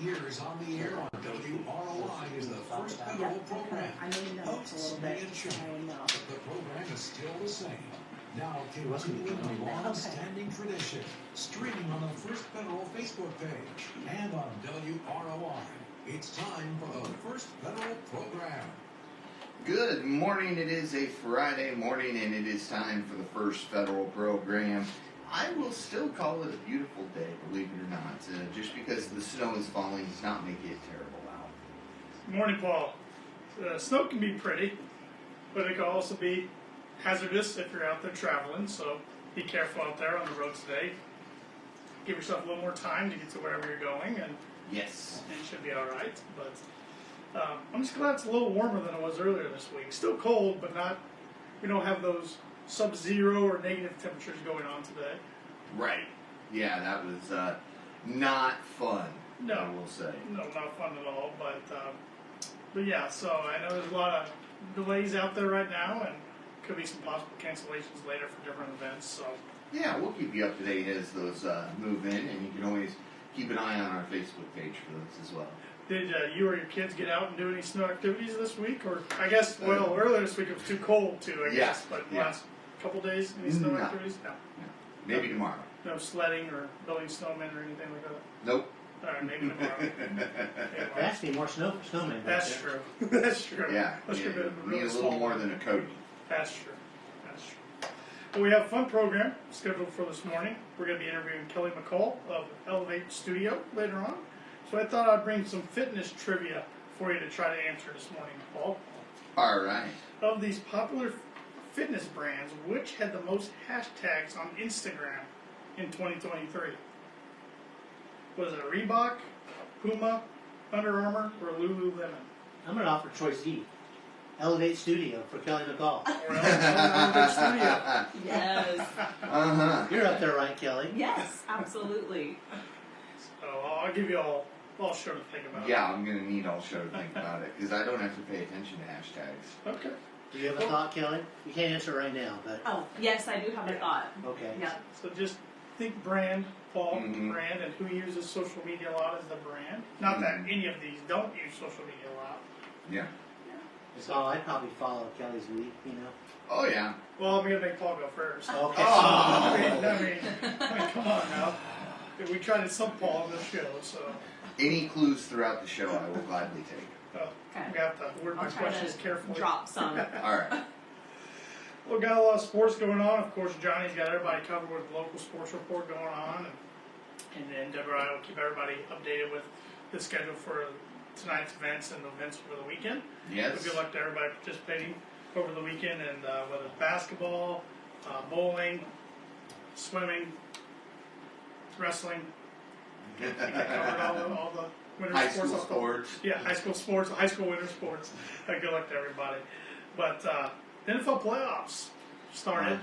years on the air on WROI is the first federal program. Hosts may have changed, but the program is still the same. Now continuing a long-standing tradition, streaming on the First Federal Facebook page and on WROI. It's time for the First Federal program. Good morning. It is a Friday morning, and it is time for the First Federal program. I will still call it a beautiful day, believe it or not. Just because the snow is falling does not make it terrible out. Good morning, Paul. Snow can be pretty, but it can also be hazardous if you're out there traveling, so be careful out there on the road today. Give yourself a little more time to get to wherever you're going, and yes, it should be all right. But I'm just glad it's a little warmer than it was earlier this week. Still cold, but not. We don't have those sub-zero or negative temperatures going on today. Right. Yeah, that was not fun. No, I will say. No, not fun at all. But yeah. So I know there's a lot of delays out there right now, and could be some possible cancellations later for different events. So yeah, we'll keep you up to date as those move in, and you can always keep an eye on our Facebook page for those as well. Did you or your kids get out and do any snow activities this week? Or I guess, earlier this week it was too cold to, I guess. But last couple days, any snow activities? No. Maybe tomorrow. No sledding or building snowmen or anything like that? Nope. All right, maybe tomorrow. There has to be more snow for snowmen. That's true. That's true. Yeah. Let's You really need a little more than a coating. That's true. That's true. Well, we have a fun program scheduled for this morning. We're going to be interviewing Kelly McCall of Elevate Studio later on. So I thought I'd bring some fitness trivia for you to try to answer this morning, Paul. All right. Of these popular fitness brands, which had the most hashtags on Instagram in 2023? Was it Reebok, Puma, Under Armour, or Lululemon? I'm going to offer choice D. Elevate Studio for Kelly McCall. Or Elevate Studio. Yes. You're up there, right, Kelly? Yes, absolutely. So I'll give you all show to think about it. Yeah, I'm going to need all show to think about it, because I don't have to pay attention to hashtags. Okay. Do you have a thought, Kelly? You can't answer right now, but... Oh, yes, I do have a thought. Okay. Yeah. So just think brand, Paul, brand, and who uses social media a lot as the brand. Not that any of these don't use social media a lot. Yeah. So I'd probably follow Kelly's lead, you know? Oh, yeah. Well, I'm going to make Paul go first. Okay. I mean, come on now. We tried to stump Paul on this show, so... Any clues throughout the show, I will gladly take. Okay. We have to word my questions carefully. Drop some. All right. Well, got a lot of sports going on. Of course, Johnny's got everybody covered with the local sports report going on. And then Deborah and I will keep everybody updated with the schedule for tonight's events and the events over the weekend. Yes. So good luck to everybody participating over the weekend, and whether it's basketball, bowling, swimming, wrestling. I covered all the winter High sports. school sports. Yeah, high school sports, high school winter sports. Good luck to everybody. But NFL playoffs started.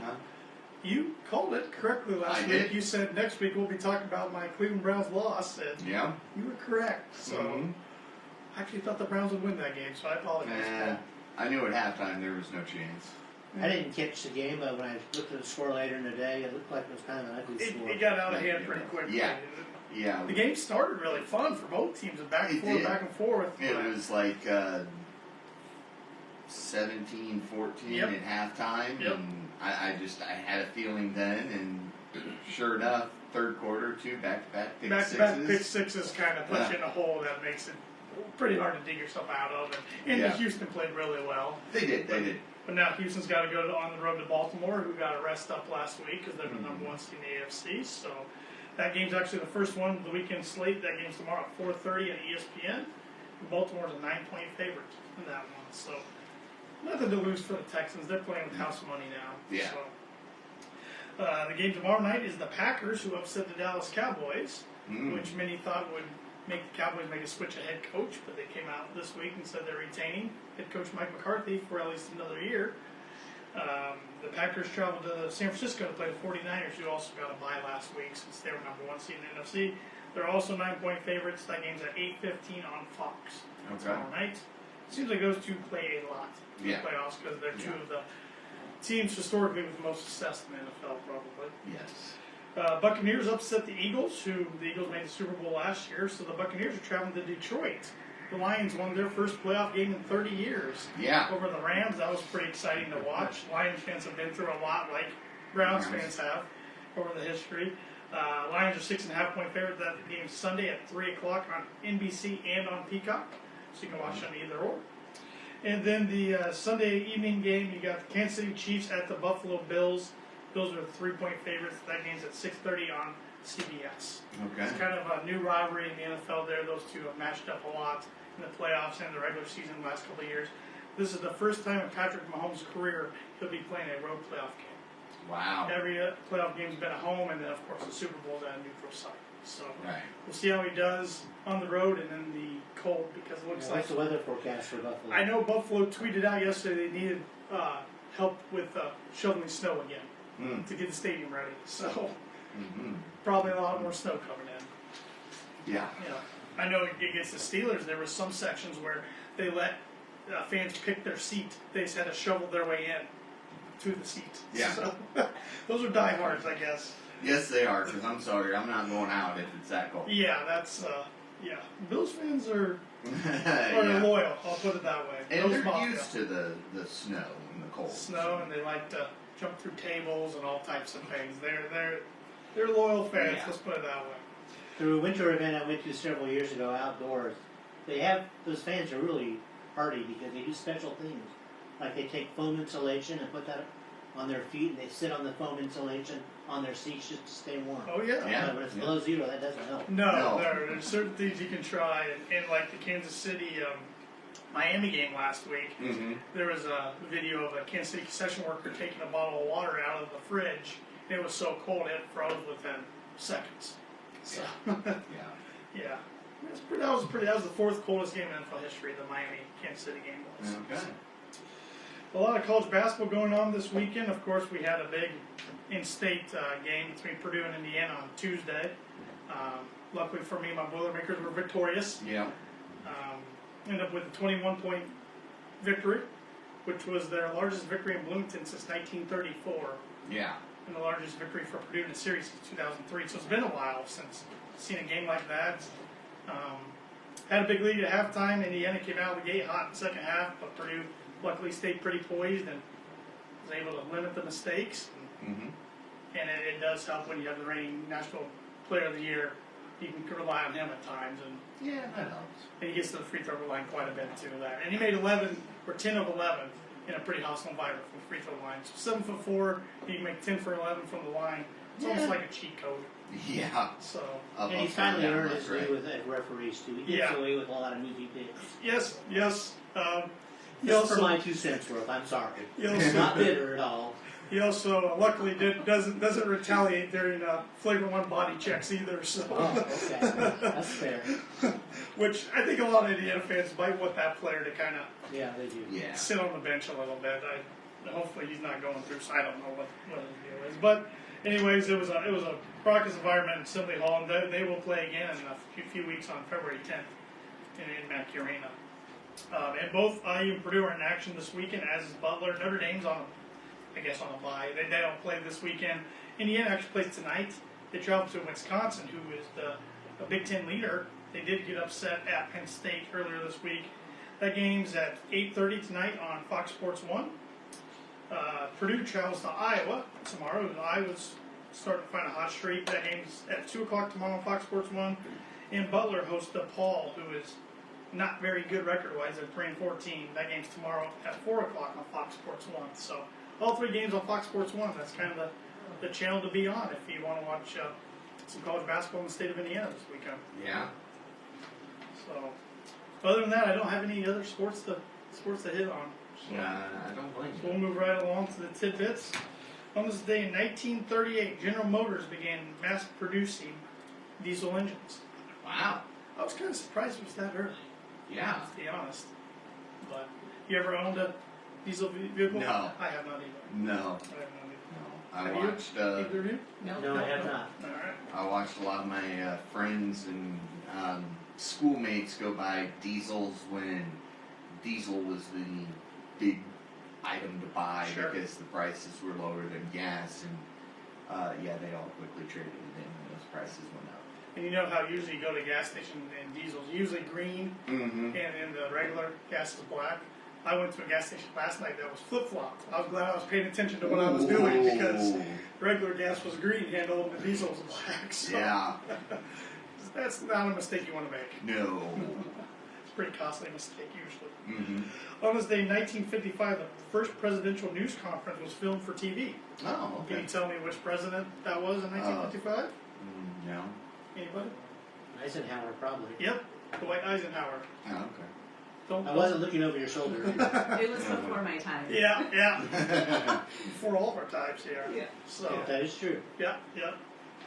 You called it correctly last week. Did. You said next week we'll be talking about my Cleveland Browns loss, and you were correct. So I actually thought the Browns would win that game, so I apologize. I knew at halftime there was no chance. I didn't catch the game, but when I looked at the score later in the day, it looked like it was kind of an ugly score. It got out of hand pretty quickly. Yeah. The game started really fun for both teams, back and forth. It was like 17-14 at halftime, and I had a feeling then, and sure enough, third quarter, 2 back-to-back pick sixes. Back-to-back pick sixes kind of puts you in a hole that makes it pretty hard to dig yourself out of. And Houston played really well. They did. But now Houston's got to go on the road to Baltimore, who got a rest up last week because they're the number one seed in the AFC. So that game's actually the first one of the weekend slate. That game's tomorrow at 4:30 on ESPN. And Baltimore's a 9-point favorite in that one. So nothing to lose for the Texans. They're playing with house money now. Yeah. So, the game tomorrow night is the Packers, who upset the Dallas Cowboys, which many thought would make the Cowboys make a switch of head coach, but they came out this week and said they're retaining head coach Mike McCarthy for at least another year. The Packers traveled to San Francisco to play the 49ers, who also got a bye last week since they were number one seed in the NFC. They're also 9-point favorites. That game's at 8:15 on Fox tomorrow night. Seems like those two play a lot in the playoffs because they're two of the teams historically with the most success in the NFL, probably. Yes. Buccaneers upset the Eagles, who the Eagles made the Super Bowl last year. So the Buccaneers are traveling to Detroit. The Lions won their first playoff game in 30 years. Yeah. Over the Rams. That was pretty exciting to watch. Lions fans have been through a lot, like Browns fans have over the history. Lions are 6.5-point favorites. That game Sunday at 3 o'clock on NBC and on Peacock, so you can watch on either or. And then the Sunday evening game, you got the Kansas City Chiefs at the Buffalo Bills. Bills are 3-point favorites. That game's at 6:30 on CBS. Okay. It's kind of a new rivalry in the NFL there. Those two have matched up a lot in the playoffs and the regular season the last couple of years. This is the first time in Patrick Mahomes' career he'll be playing a road playoff game. Wow. Every playoff game's been at home, and then, of course, the Super Bowl's at a neutral site. So we'll see how he does on the road and in the cold, because it looks like... What's the weather forecast for Buffalo? I know Buffalo tweeted out yesterday they needed help with shoveling snow again to get the stadium ready. So probably a lot more snow coming in. Yeah. I know against the Steelers there were some sections where they let fans pick their seat. They just had to shovel their way in to the seat. Yeah. So, those are diehards, I guess. Yes, they are, because I'm sorry, I'm not going out if it's that cold. Yeah, that's, Bills fans are Yeah. loyal, I'll put it that way. And Bills they're Mafia. used to the snow and the cold. Snow, and they like to jump through tables and all types of things. They're loyal fans, let's put it that way. Through a winter event I went to several years ago outdoors, those fans are really hardy because they do special things. Like they take foam insulation and put that on their feet, and they sit on the foam insulation on their seats just to stay warm. Oh, yeah. Yeah. When it's below zero, that doesn't help. No. There's certain things you can try, and like the Kansas City Miami game last week, there was a video of a Kansas City concession worker taking a bottle of water out of the fridge. It was so cold it froze within seconds. So, yeah. That was the fourth coldest game in NFL history. The Miami Kansas City game was. Okay. A lot of college basketball going on this weekend. Of course, we had a big in-state game between Purdue and Indiana on Tuesday. Luckily for me, my Boilermakers were victorious. Yeah. Ended up with a 21-point victory, which was their largest victory in Bloomington since 1934. Yeah. And the largest victory for Purdue in the series since 2003. So it's been a while since seen a game like that. Had a big lead at halftime. Indiana came out of the gate hot in the second half, but Purdue luckily stayed pretty poised and was able to limit the mistakes. And it does help when you have the reigning National Player of the Year. You can rely on him at times. And Yeah, that helps. And he gets to the free throw line quite a bit too. And he made 10 of 11 in a pretty hostile environment from the free throw line. So 7'4", he can make 10 for 11 from the line. It's almost like a cheat code. Yeah. So And he finally earned his way with referees too. He gets away with a lot of movie picks. yes. Just for my 2 cents worth, I'm sorry. Not bitter at all. He also luckily doesn't retaliate during flavor one body checks either. So okay, that's fair. Which I think a lot of Indiana fans might want that player to kind of they do. Yeah. sit on the bench a little bit. Hopefully he's not going through. So I don't know what his deal is, but anyways, it was a practice environment in Assembly Hall, and they will play again in a few weeks on February 10th in Mackey Arena. And both IU and Purdue are in action this weekend, as is Butler. Notre Dame's on a bye. They don't play this weekend. Indiana actually plays tonight. They travel to Wisconsin, who is the Big Ten leader. They did get upset at Penn State earlier this week. That game's at 8:30 tonight on Fox Sports 1. Purdue travels to Iowa tomorrow. Iowa's starting to find a hot streak. That game's at 2 o'clock tomorrow on Fox Sports 1. And Butler hosts DePaul, who is not very good record-wise. They're 3-14. That game's tomorrow at 4 o'clock on Fox Sports 1. So all 3 games on Fox Sports 1. That's kind of the channel to be on if you want to watch some college basketball in the state of Indiana this weekend. Yeah. So other than that, I don't have any other sports to hit on. So, I don't blame so you. we'll move right along to the tidbits. On this day in 1938, General Motors began mass producing diesel engines. Wow. I was kind of surprised it was that early. Yeah. To be honest. But you ever owned a diesel vehicle? No. I have not either. No. I have not either. I Have watched. you? Either of you? No, I have not. All right. I watched a lot of my friends and schoolmates go buy diesels when diesel was the big item to buy Sure. because the prices were lower than gas. Yeah, they all quickly traded it in when those prices went up. And you know how usually you go to a gas station and diesel's usually green, Mm-hmm. and the regular gas is black. I went to a gas station last night that was flip-flopped. I was glad I was paying attention to what I was doing because regular gas was green and all the diesel was black. So Yeah. that's not a mistake you want to make. No. It's a pretty costly mistake usually. Mm-hmm. On this day, 1955, the first presidential news conference was filmed for TV. Oh, Can okay. you tell me which president that was in 1955? No. Anybody? Eisenhower, probably. Yep, Dwight Eisenhower. Oh, okay. Don't. I wasn't looking over your shoulder. It was before my time. Yeah. Before all of our times here. Yeah. So. Yeah, that is true. Yeah.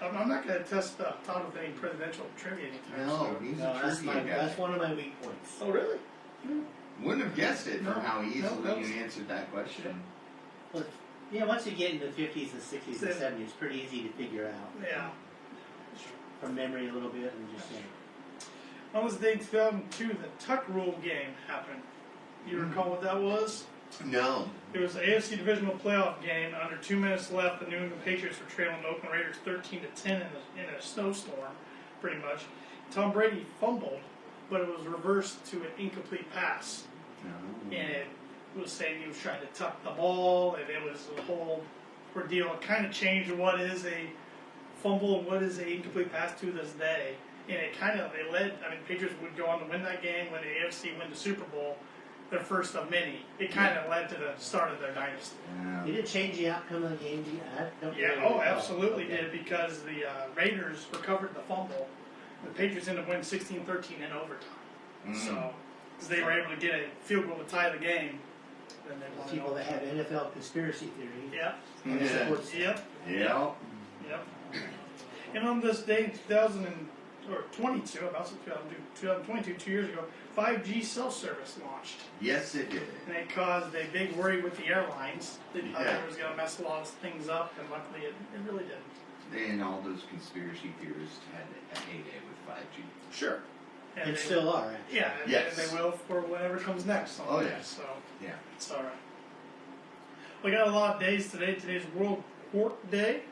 I'm not going to test Todd with any presidential trivia anytime No, soon. he's No, a that's trivia guy. that's one of my weak points. Oh, really? Wouldn't have guessed it No, from how easily that was- you answered that question. Well, yeah, once you get into the 50s and 60s and Yeah. 70s, it's pretty easy to figure out Yeah. from memory a little bit and just say. On this day, 2002, the Tuck Rule game happened. You recall what that was? No. It was the AFC Divisional Playoff game. Under 2 minutes left, the New England Patriots were trailing the Oakland Raiders 13-10 in a snowstorm, pretty much. Tom Brady fumbled, but it was reversed to an incomplete pass. No. And it was saying he was trying to tuck the ball, and it was a whole ordeal. It kind of changed what is a fumble and what is an incomplete pass to this day. And it led, Patriots would go on to win that game when the AFC win the Super Bowl, their first of many. It kind of led to the start of their dynasty. Did it change the outcome of the game? I don't Yeah, really oh, recall. absolutely Okay. did, because the Raiders recovered the fumble. The Patriots ended up winning 16-13 in overtime. So, because they were able to get a field goal to tie the game. Then they won in People that overtime. have NFL conspiracy theories. Yep. And Yeah. supports them. Yep. Yeah. Yep. And on this day, 2022, about 2022, 2 years ago, 5G cell service launched. Yes, it did. And it caused a big worry with the airlines. They thought Yeah. it was going to mess a lot of things up, and luckily it really didn't. And all those conspiracy theorists had a heyday with 5G. Sure. And they- still are, actually. Yeah, and, Yes. and they will for whatever comes next. Oh, yeah. So Yeah. it's all right. We got a lot of days today. Today's World Pork Day,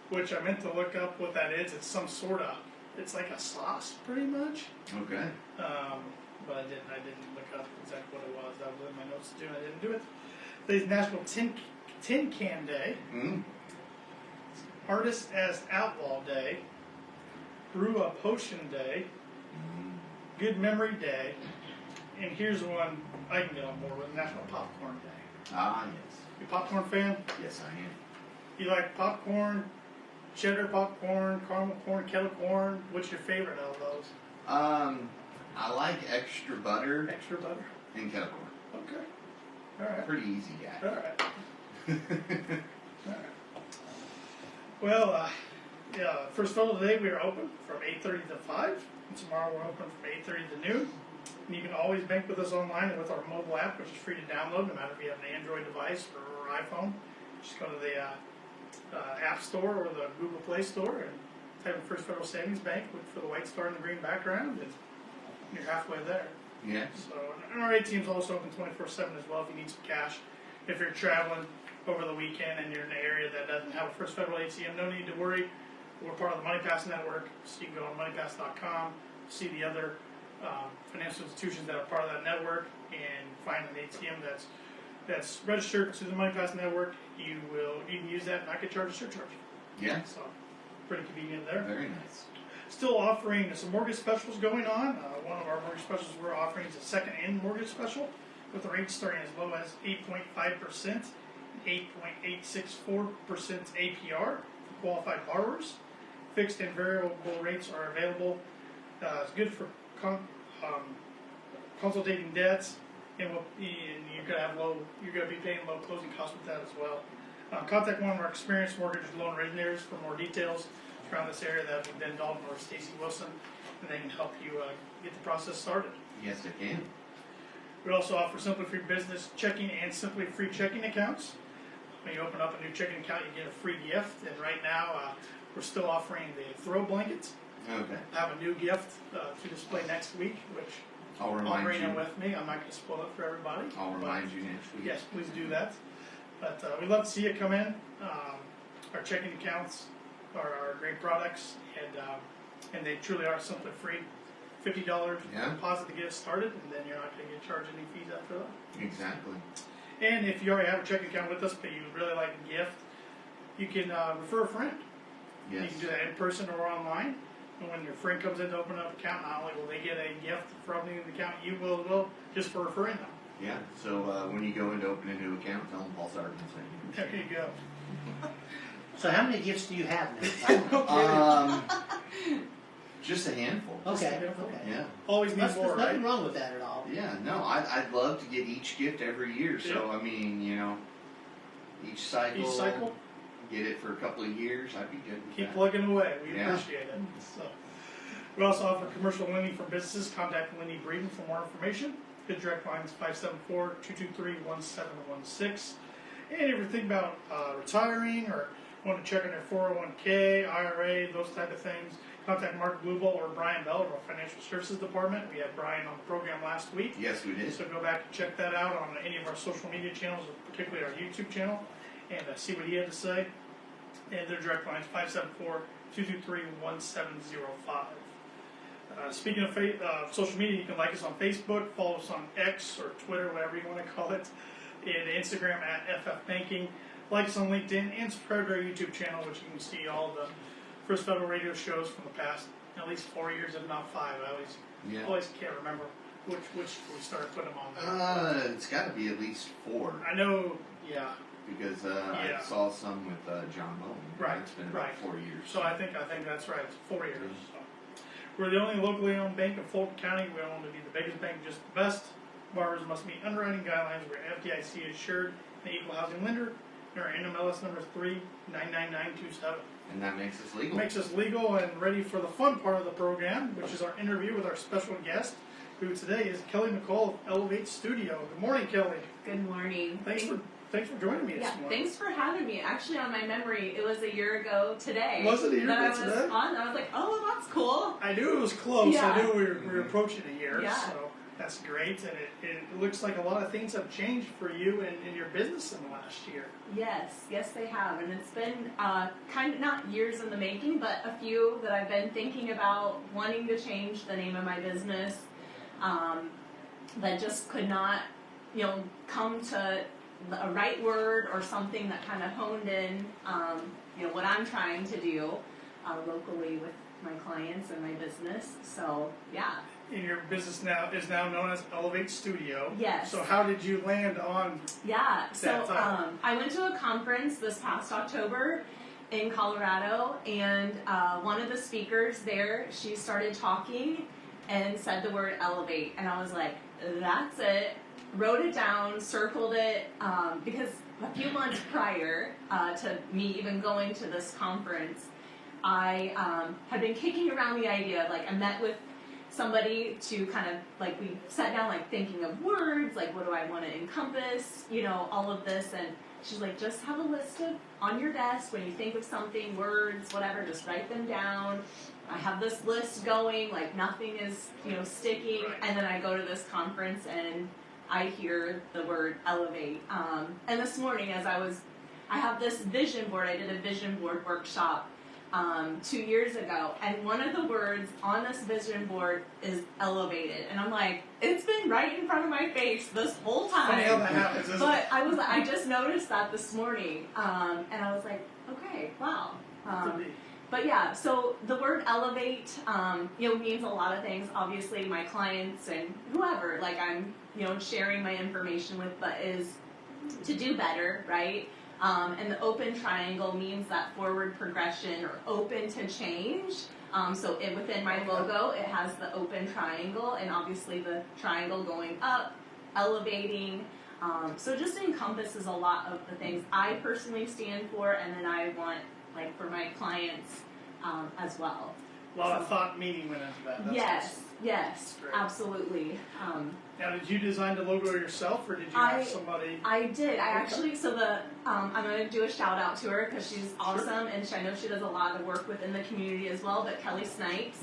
which I meant to look up what that is. It's some sort of, it's like a sauce, pretty much. Okay. But I didn't look up exactly what it was. That was in my notes too. I didn't do it. Today's National Tin Can Day, Mm. Artist as Outlaw Day, Brew a Potion Day, Good Memory Day, and here's one I can get on board with: National Popcorn Day. Ah, yes. You a popcorn fan? Yes, I am. You like popcorn, cheddar popcorn, caramel corn, kettle corn? What's your favorite out of those? I like extra butter Extra butter. and kettle corn. Okay. All right. Pretty easy guy. All right. All right. Well, first photo of the day we are open from 8:30 to 5. And tomorrow we're open from 8:30 to noon. And you can always bank with us online and with our mobile app, which is free to download, no matter if you have an Android device or iPhone. Just go to the App Store or the Google Play Store and type in First Federal Savings Bank, look for the white star in the green background, and you're halfway there. Yeah. So, and our ATM's also open 24/7 as well if you need some cash. If you're traveling over the weekend and you're in an area that doesn't have a First Federal ATM, no need to worry. We're part of the MoneyPass network, so you can go on MoneyPass.com, see the other financial institutions that are part of that network, and find an ATM that's registered to the MoneyPass network. You can use that and not get charged a surcharge. Yeah. So, pretty convenient there. Very nice. Still offering some mortgage specials going on. One of our mortgage specials we're offering is a second-in mortgage special with the rates starting as low as 8.5% and 8.864% APR for qualified borrowers. Fixed and variable rates are available. It's good for consultating debts, and you're going to be paying low closing costs with that as well. Contact one of our experienced mortgage loan originators for more details around this area. That would be Ben Dalton or Stacy Wilson, and they can help you get the process started. Yes, I can. We also offer Simply Free Business checking and Simply Free checking accounts. When you open up a new checking account, you get a free gift, and right now we're still offering the throw blankets. Okay. I have a new gift to display next week, which I'll I'll remind bring you. it with me. I'm not going to spoil it for everybody. I'll but- remind you next week. Yes, please do that. But we'd love to see you come in. our checking accounts are great products, and they truly are simply free. $50 deposit to get started, and then you're not going to get charged any fees after that. Exactly. And if you already have a checking account with us, but you really like a gift, you can refer a friend. Yes. You can do that in person or online. And when your friend comes in to open up an account, not only will they get a gift for opening an account, you will as well, just for referring them. Yeah. So when you go in to open a new account, tell them Paul Sargent sent you. There you go. So how many gifts do you have now? Just a handful. Okay. Yeah. Always need There's more, right? nothing wrong with that at all. Yeah. No, I'd love to get each gift every year. So I mean, each cycle. Get it for a couple of years. I'd be good with Keep that. plugging away. We appreciate it. So, we also offer commercial lending for businesses. Contact Lindy Breeden for more information. His direct line is 574-223-1716. And if you're thinking about retiring or want to check on your 401k, IRA, those type of things, contact Mark Bluebell or Brian Bell of our Financial Services Department. We had Brian on the program last week. Yes, we did. So go back and check that out on any of our social media channels, particularly our YouTube channel, and see what he had to say. And their direct line is 574-223-1705. Speaking of social media, you can like us on Facebook, follow us on X or Twitter, whatever you want to call it, and Instagram at FF Banking. Like us on LinkedIn and subscribe to our YouTube channel, which you can see all the First Federal Radio shows from the past at least 4 years, if not 5. I always can't remember which we started putting them on there. It's got to be at least 4. I know, yeah. Because I saw some with John Bowen. Right, It's been about 4 years. So I think that's right. It's 4 years. So. We're the only locally owned bank in Fulton County. We want to be the biggest bank, just the best. Borrowers must meet underwriting guidelines. We're FDIC assured, an equal housing lender. And our NMLS number is 399927. And that makes us legal. Makes us legal and ready for the fun part of the program, which is our interview with our special guest, who today is Kelly McCall of Elevate Studio. Good morning, Kelly. Good morning. Thanks for joining me this morning. Thanks for having me. Actually, on my memory, it was a year ago today. Was it a year ago today? I was like, oh, that's cool. I knew it was close. Yeah. I knew we were approaching a year, Yeah. so that's great. And it looks like a lot of things have changed for you and your business in the last year. Yes, they have. And it's been kind of not years in the making, but a few that I've been thinking about wanting to change the name of my business, that just could not, come to a right word or something that kind of honed in, what I'm trying to do locally with my clients and my business. So, yeah. And your business now is known as Elevate Studio. Yes. So how did you land on I went to a conference this past October in Colorado, and one of the speakers there, she started talking and said the word elevate, and I was like, that's it. Wrote it down, circled it, because a few months prior to me even going to this conference, I had been kicking around the idea, I met with somebody to kind of, we sat down, thinking of words, what do I want to encompass, all of this, and she's like, just have a list on your desk when you think of something, words, whatever, just write them down. I have this list going, nothing is, sticking, and then I go to this conference and I hear the word elevate. And this morning, I have this vision board. I did a vision board workshop 2 years ago, and one of the words on this vision board is elevated. And I'm like, it's been right in front of my face this whole time. funny how that happens, isn't But I just noticed that this morning, and I was like, okay, wow. But yeah, so the word elevate, means a lot of things. Obviously, my clients and whoever, I'm, sharing my information with, but is to do better, right? And the open triangle means that forward progression or open to change. So within my logo, it has the open triangle, and obviously the triangle going up, elevating. So it just encompasses a lot of the things I personally stand for, and then I want for my clients as well. A lot of thought meaning went into that. Yes, absolutely. Now, did you design the logo yourself, or did you have somebody? I did. I'm going to do a shout out to her because she's awesome, and I know she does a lot of work within the community as well. But Kelly Snipes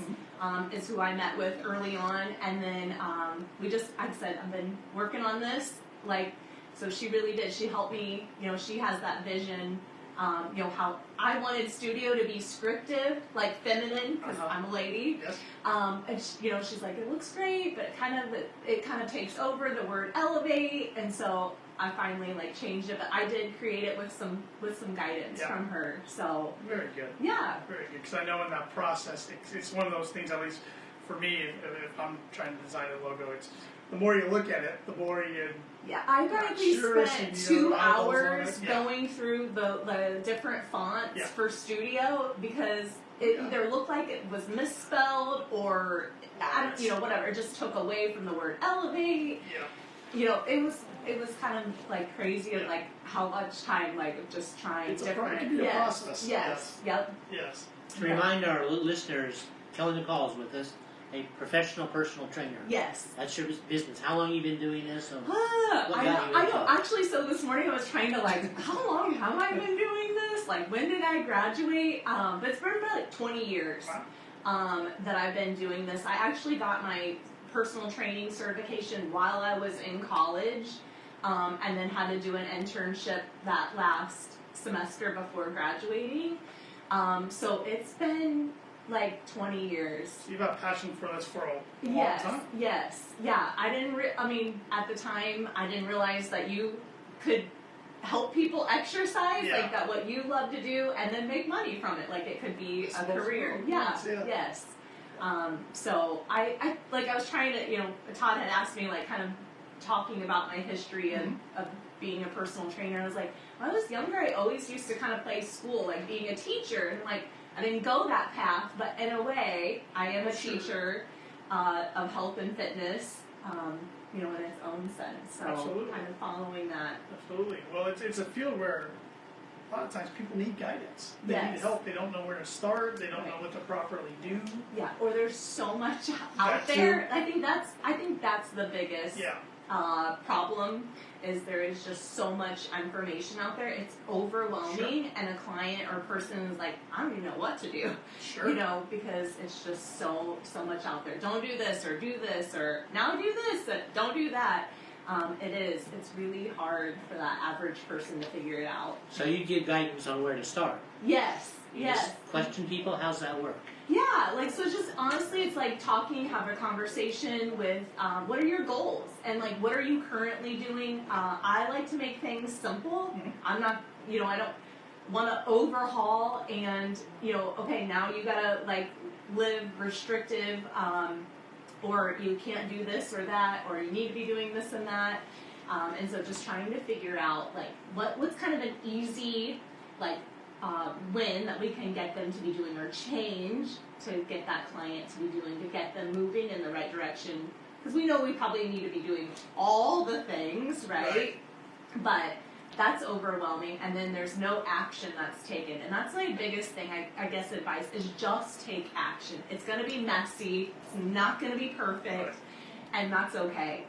is who I met with early on, and then I said, I've been working on this. So she really did. She helped me. She has that vision how I wanted studio to be scriptive, like feminine, because I'm a lady. Yes. And she's like, it looks great, but it kind of takes over the word elevate, and so I finally changed it. But I did create it with some guidance from her. So very good. Yeah. Very good. Because I know in that process, it's one of those things. At least for me, if I'm trying to design a logo, it's the more you look at it, the more you. Yeah, I probably spent 2 hours going through the different fonts for studio because it either looked like it was misspelled or whatever. It just took away from the word elevate. Yeah. It was kind of crazy of how much time of just trying it's different. It can be a process. Yes. Yep. Yes. To remind our listeners, Kelly McCall is with us, a professional personal trainer. Yes. That's your business. How long have you been doing this? I know. Actually, so this morning I was trying to how long have I been doing this? When did I graduate? But it's been about 20 years that I've been doing this. I actually got my personal training certification while I was in college, and then had to do an internship that last semester before graduating. So it's been 20 years. So you've had a passion for this for a long time? Yes. Yeah. At the time, I didn't realize that you could help people exercise, that what you love to do, and then make money from it. It could be a career. Yes. So I was trying to, Todd had asked me, kind of talking about my history of being a personal trainer. I was like, when I was younger, I always used to kind of play school, being a teacher, and I didn't go that path, but in a way, I am a teacher of health and fitness, in its own sense. So Absolutely. kind of following that. Absolutely. Well, it's a field where a lot of times people need guidance. They need help. They don't know where to start. They don't know what to properly do. Yeah, or there's so much out there. I think that's the biggest problem. Is there is just so much information out there. It's overwhelming, and a client or person is like, I don't even know what to do. Sure. Because it's just so much out there. Don't do this, or do this, or now do this, don't do that. It's really hard for that average person to figure it out. So you give guidance on where to start. Yes. You just question people. How's that work? Yeah, so just honestly, it's have a conversation with what are your goals and what are you currently doing. I like to make things simple. Mm-hmm. I'm not, I don't want to overhaul and, okay, now you gotta live restrictive, or you can't do this or that, or you need to be doing this and that. And so just trying to figure out what's kind of an easy win that we can get them to be doing, or change to get that client to be doing, to get them moving in the right direction. Because we know we probably need to be doing all the things, right? But that's overwhelming, and then there's no action that's taken. And that's my biggest thing, I guess, advice is just take action. It's going to be messy. It's not going to be perfect, and that's okay.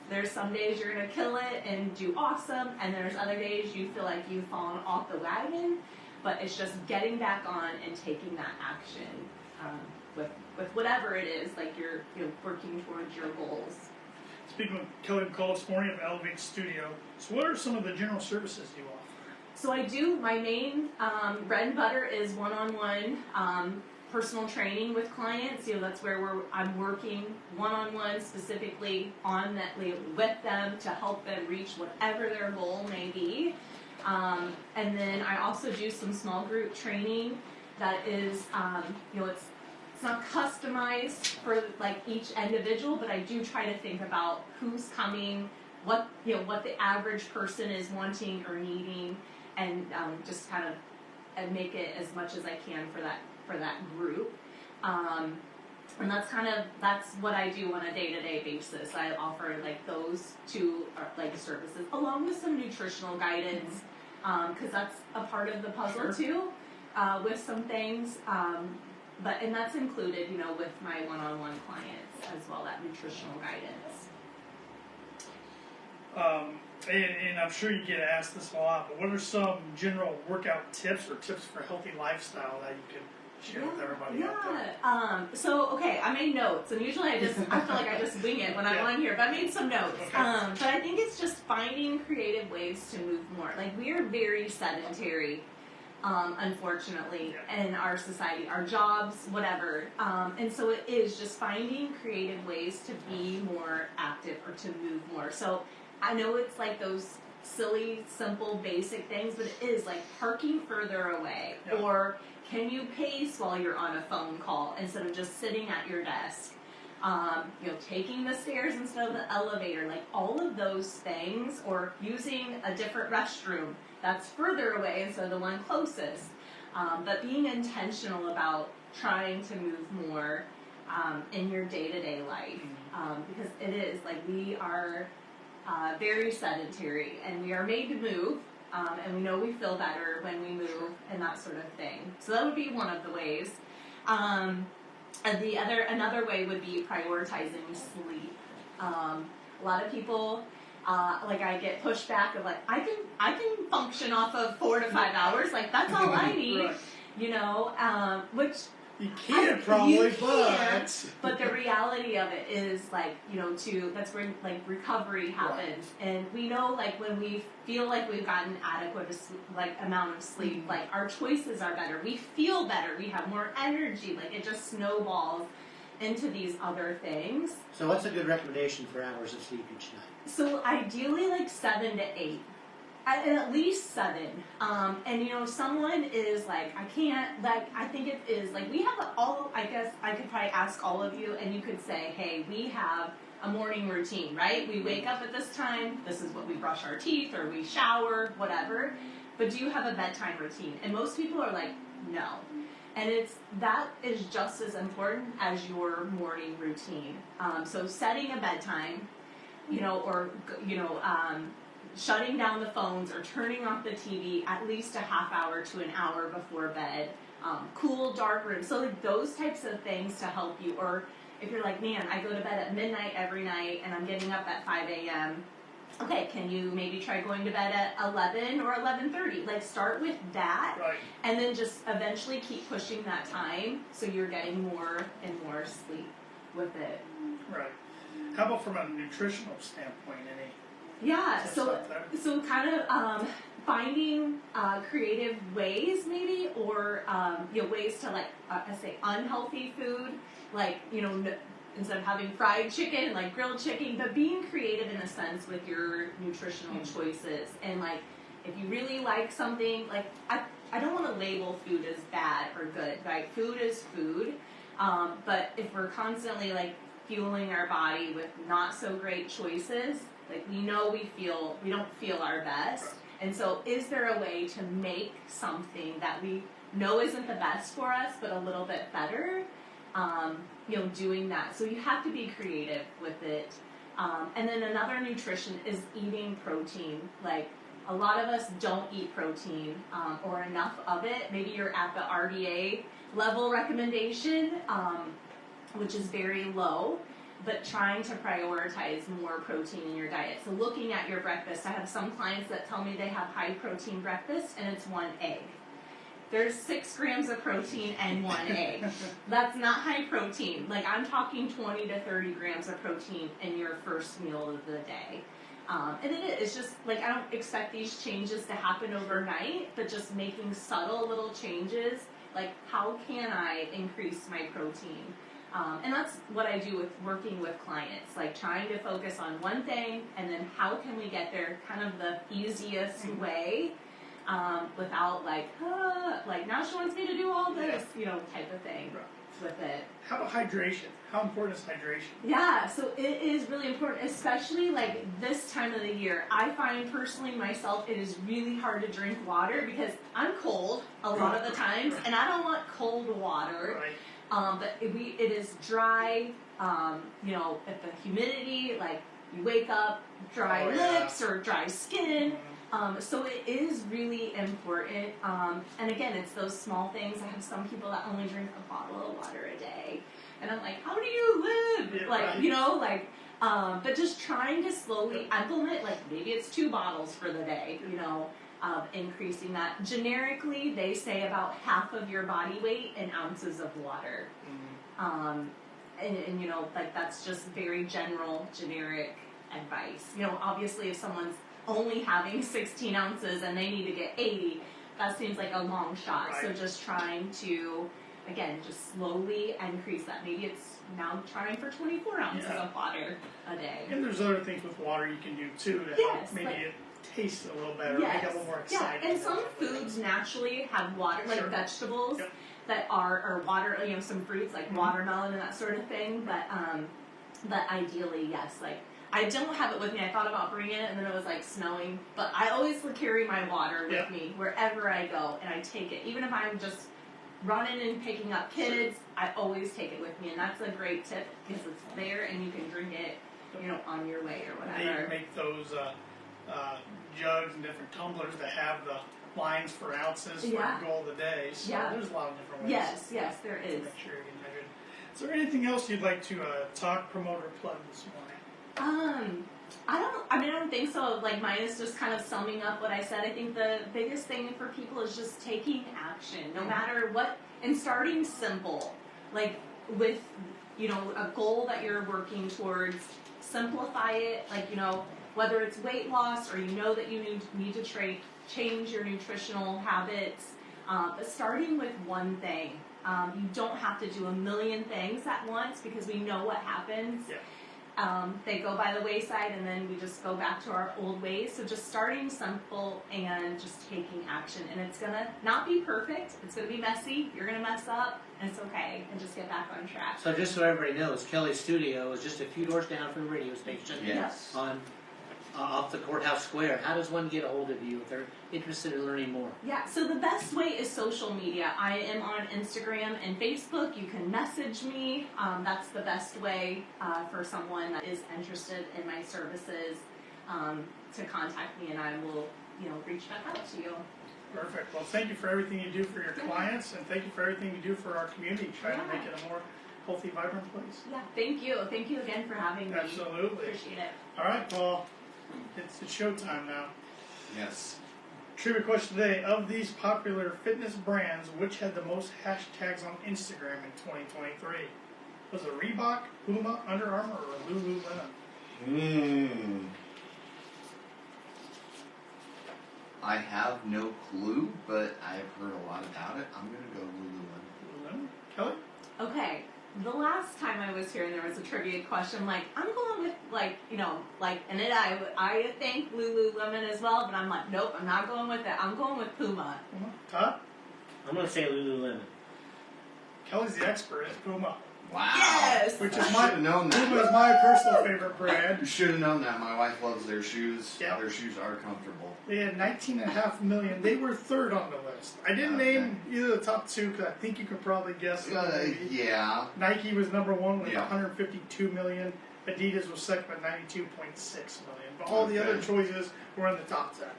There's some days you're going to kill it and do awesome, and there's other days you feel like you've fallen off the wagon. But it's just getting back on and taking that action with whatever it is, you're working towards your goals. Speaking with Kelly McCall this morning of Elevate Studio, so what are some of the general services you offer? So I do, my main bread and butter is one-on-one personal training with clients. That's where I'm working one-on-one specifically on that with them to help them reach whatever their goal may be. And then I also do some small group training that is, it's not customized for each individual, but I do try to think about who's coming, what the average person is wanting or needing, and just kind of make it as much as I can for that group. And that's what I do on a day-to-day basis. I offer those two services along with some nutritional guidance, because that's a part of the puzzle too, with some things. And that's included, with my one-on-one clients as well, that nutritional guidance. And I'm sure you get asked this a lot, but what are some general workout tips or tips for healthy lifestyle that you can share with everybody out there? So, okay, I made notes, and usually I feel like I just wing it when I'm on here, but I made some notes. Okay. But I think it's just finding creative ways to move more. We are very sedentary unfortunately, in our society, our jobs, whatever. And so it is just finding creative ways to be more active or to move more. So I know it's like those silly, simple, basic things, but it is like parking further away, or can you pace while you're on a phone call instead of just sitting at your desk? Taking the stairs instead of the elevator, like all of those things, or using a different restroom that's further away instead of the one closest. But being intentional about trying to move more in your day-to-day life, because it is like we are very sedentary, and we are made to move, and we know we feel better when we move and that sort of thing. So that would be one of the ways. And another way would be prioritizing sleep. A lot of people, I get pushback of like, I can function off of 4 to 5 hours, like that's all I need, right. Which you can probably, but the reality of it is that's where like recovery happens, right. And we know like when we feel like we've gotten adequate amount of sleep, like our choices are better, we feel better, we have more energy, like it just snowballs into these other things. So what's a good recommendation for hours of sleep each night? So ideally like 7 to 8. At least 7. And someone is like, I can't, like, I think it is, like, we have I guess I could probably ask all of you, and you could say, hey, we have a morning routine, right? We wake up at this time, this is what we brush our teeth, or we shower, whatever. But do you have a bedtime routine? And most people are like, no. And that is just as important as your morning routine. So setting a bedtime, shutting down the phones or turning off the TV at least a half hour to an hour before bed. Cool, dark room. So like those types of things to help you. Or if you're like, man, I go to bed at midnight every night and I'm getting up at 5 a.m. Okay, can you maybe try going to bed at 11 or 11:30? Like start with that, right. And then just eventually keep pushing that time so you're getting more and more sleep with it. Right. How about from a nutritional standpoint, any? Yeah, so kind of finding creative ways maybe, or ways to like I say unhealthy food, like instead of having fried chicken, like grilled chicken, but being creative in a sense with your nutritional choices. And like if you really like something, like I don't want to label food as bad or good, right? Food is food, but if we're constantly like fueling our body with not so great choices, like we know we don't feel our best. And so is there a way to make something that we know isn't the best for us, but a little bit better? Doing that. So you have to be creative with it. And then another nutrition is eating protein. Like a lot of us don't eat protein or enough of it. Maybe you're at the RDA level recommendation, which is very low, but trying to prioritize more protein in your diet. So looking at your breakfast, I have some clients that tell me they have high protein breakfast and it's 1 egg. There's 6 grams of protein and 1 egg. That's not high protein. Like I'm talking 20 to 30 grams of protein in your first meal of the day. And it's just like I don't expect these changes to happen overnight, but just making subtle little changes. Like how can I increase my protein? And that's what I do with working with clients, like trying to focus on one thing and then how can we get there kind of the easiest way without like now she wants me to do all this, type of thing with it. How about hydration? How important is hydration? Yeah, so it is really important, especially like this time of the year. I find personally myself, it is really hard to drink water because I'm cold a lot of the times and I don't want cold water. Right. But it is dry, if the humidity, like you wake up, dry lips or dry skin. So it is really important. And again, it's those small things. I have some people that only drink a bottle of water a day. And I'm like, how do you live? But just trying to slowly implement, like maybe it's 2 bottles for the day, of increasing that. Generically, they say about half of your body weight in ounces of water. And that's just very generic advice. Obviously if someone's only having 16 ounces and they need to get 80, that seems like a long shot. Right. So just trying to, again, just slowly increase that. Maybe it's now trying for 24 ounces of water a day. And there's other things with water you can do too to help maybe it taste a little better, make it a little more exciting. Yeah, and some foods naturally have water, like vegetables that are, or water, you know, some fruits like watermelon and that sort of thing. But ideally, yes, like I don't have it with me. I thought about bringing it, and then it was like snowing. But I always carry my water with me wherever I go, and I take it, even if I'm just running and picking up kids. I always take it with me, and that's a great tip because it's there and you can drink it, you know, on your way or whatever. They make those jugs and different tumblers that have the lines for ounces for the goal of the day. So there's a lot of different ways. Yes, there is. To make sure you're getting hydrated. Is there anything else you'd like to talk, promote, or plug this morning? I don't think so. Like, mine is just kind of summing up what I said. I think the biggest thing for people is just taking action, no matter what, and starting simple. Like, with, you know, a goal that you're working towards, simplify it. Like, you know, whether it's weight loss or you know that you need to change your nutritional habits, but starting with one thing. You don't have to do a million things at once because we know what happens. They go by the wayside and then we just go back to our old ways. So just starting simple and just taking action. And it's going to not be perfect. It's going to be messy. You're going to mess up. And it's okay. And just get back on track. So just so everybody knows, Kelly's studio is just a few doors down from the radio station. Yes. On off the courthouse square. How does one get a hold of you if they're interested in learning more? Yeah, so the best way is social media. I am on Instagram and Facebook. You can message me. That's the best way for someone that is interested in my services to contact me, and I will, you know, reach back out to you. Perfect. Well, thank you for everything you do for your clients, and thank you for everything you do for our community, trying to make it a more healthy, vibrant place. Yeah, thank you. Thank you again for having me. Absolutely. Appreciate it. All right, well, it's showtime now. Yes. Trivia question today. Of these popular fitness brands, which had the most hashtags on Instagram in 2023? Was it Reebok, Puma, Under Armour, or Lululemon? I have no clue, but I've heard a lot about it. I'm going to go Lululemon. Lululemon? Kelly? Okay. The last time I was here and there was a trivia question, like, I'm going with, like, you know, like, and then I think Lululemon as well, but I'm like, nope, I'm not going with it. I'm going with Puma. Todd? I'm going to say Lululemon. Kelly's the expert at Puma. Wow. Yes! Which is I should have known that. Puma is my personal favorite brand. You should have known that. My wife loves their shoes. Yep. Their shoes are comfortable. They had 19.5 million. They were third on the list. I didn't name either of the top two because I think you could probably guess. Yeah. Nike was number one with 152 million. Adidas was second with 92.6 million. But all the other choices were in the top 10.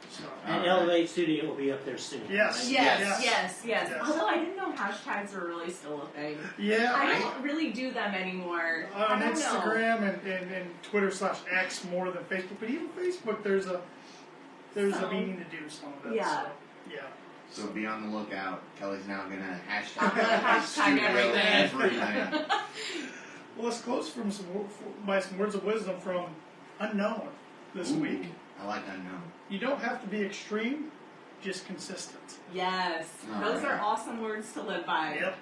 So, And Elevate Studio will be up there soon. Yes. Yes. Although I didn't know hashtags were really still a thing. Yeah. I don't really do them anymore. On I don't Instagram and Twitter /X more than Facebook. But even Facebook, there's a meaning to do some of it. Yeah. So, yeah. So be on the lookout. Kelly's now going to I'm gonna hashtag everything. Well, let's close by some words of wisdom from Unknown this week. I like Unknown. You don't have to be extreme, just consistent. Yes. Those are awesome words to live by. Yep.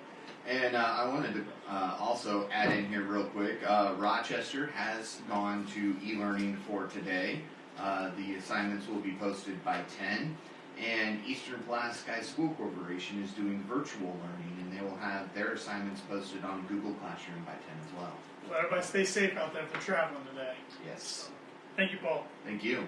And I wanted to also add in here real quick, Rochester has gone to e-learning for today. The assignments will be posted by 10. And Eastern Pulaski School Corporation is doing virtual learning, and they will have their assignments posted on Google Classroom by 10 as well. So everybody stay safe out there if they're traveling today. Yes. Thank you, Paul. Thank you.